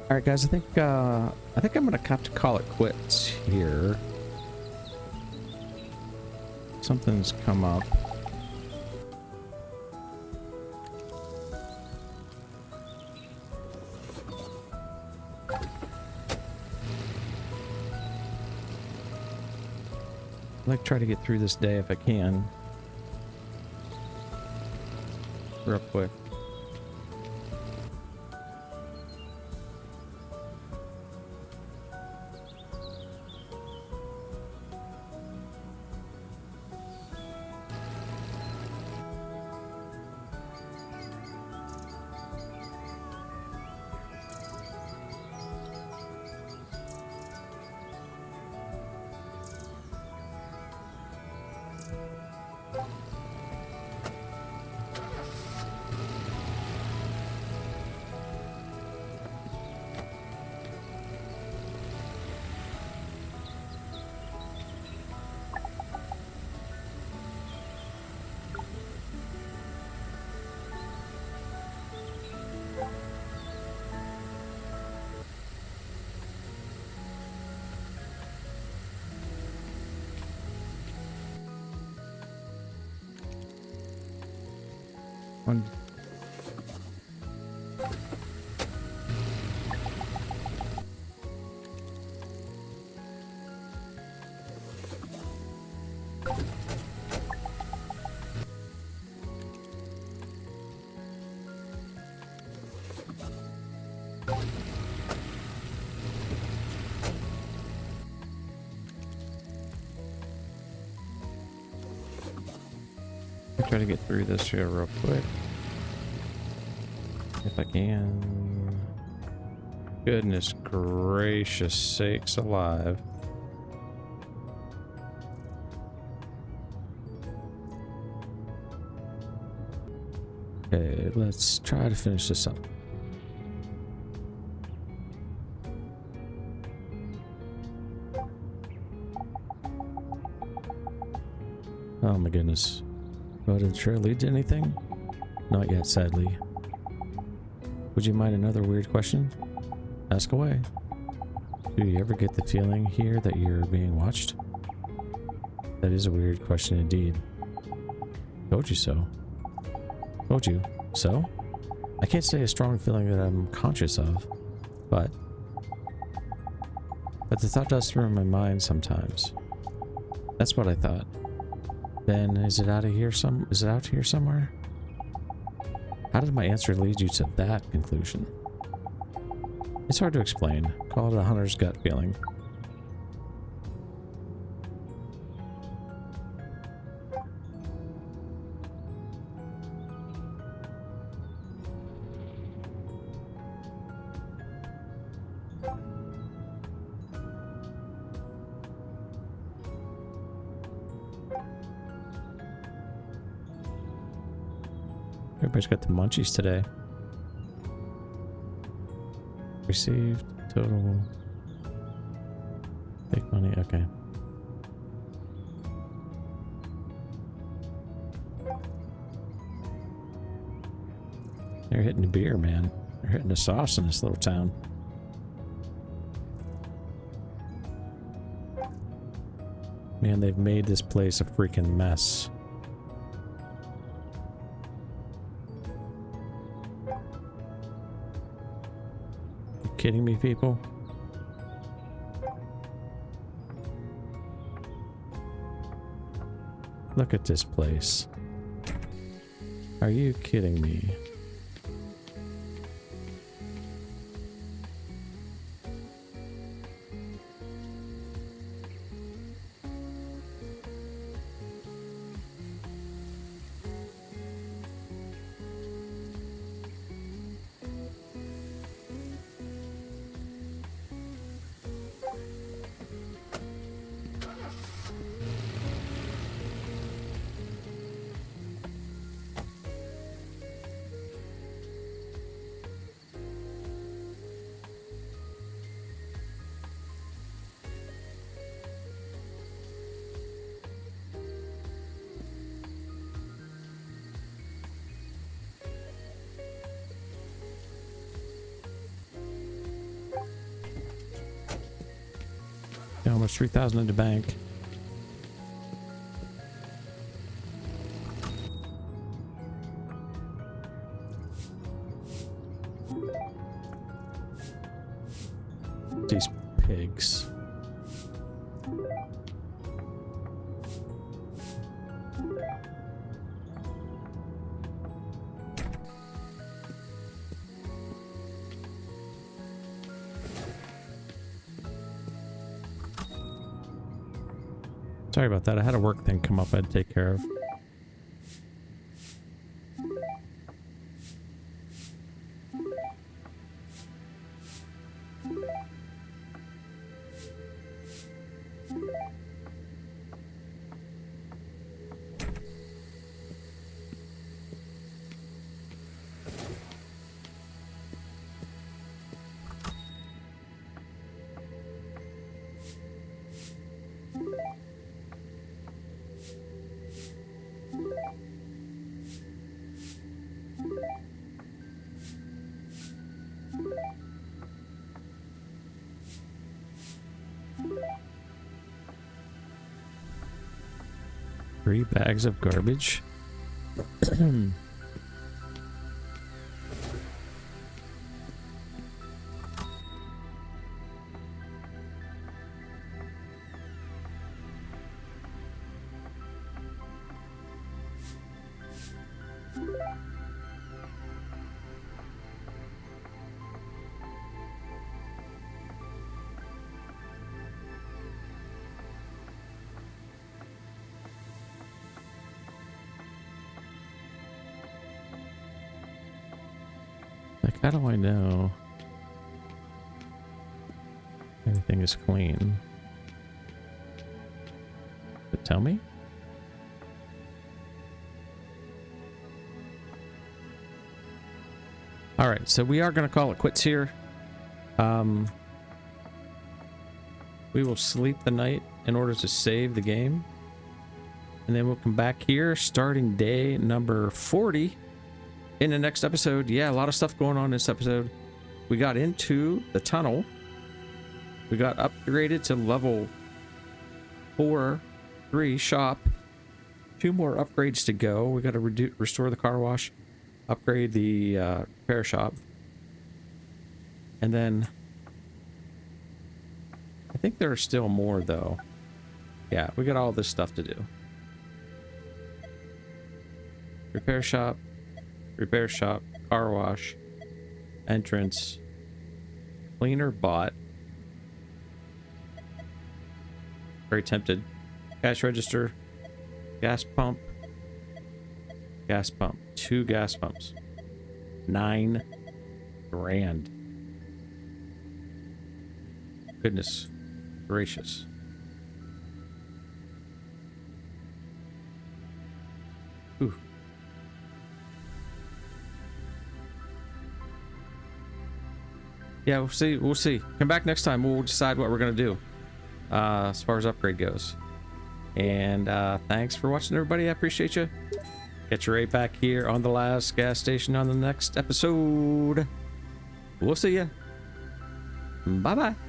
All right, guys. I think I'm gonna have to call it quits here. Something's come up. I'd like to try to get through this day if I can. Real quick. One. Try to get through this here real quick. If I can. Goodness gracious sakes alive. Okay, let's try to finish this up. Oh my goodness. Oh, did the trail lead to anything? Not yet, sadly. Would you mind another weird question? Ask away. Do you ever get the feeling here that you're being watched? That is a weird question indeed. Told you so. Told you so? I can't say a strong feeling that I'm conscious of, but the thought does through my mind sometimes. That's what I thought. Then is it out here somewhere? How did my answer lead you to that conclusion? It's hard to explain. Call it a hunter's gut feeling. Everybody's got the munchies today. Received total. Take money. Okay. They're hitting the beer, man. They're hitting the sauce in this little town. Man, they've made this place a freaking mess. Kidding me, people? Look at this place. Are you kidding me? Almost 3,000 in the bank. These pigs. Sorry about that. I had a work thing come up I had to take care of. Three bags of garbage. how do I know everything is clean? Does it tell me? All right, so we are going to call it quits here. We will sleep the night in order to save the game. And then we'll come back here starting day number 40 in the next episode. Yeah, a lot of stuff going on in this episode. We got into the tunnel. We got upgraded to level 3 shop. 2 more upgrades to go. We got to restore the car wash, upgrade the repair shop. And then I think there are still more though. Yeah, we got all this stuff to do. Repair shop, car wash, entrance, cleaner bot. Very tempted. Cash register, gas pump, 2 gas pumps, 9 grand. Goodness gracious. Ooh. Yeah, we'll see. Come back next time. We'll decide what we're gonna do as far as upgrade goes. And thanks for watching, everybody. I appreciate you. Get you right back here on the last gas station on the next episode. We'll see ya. Bye bye.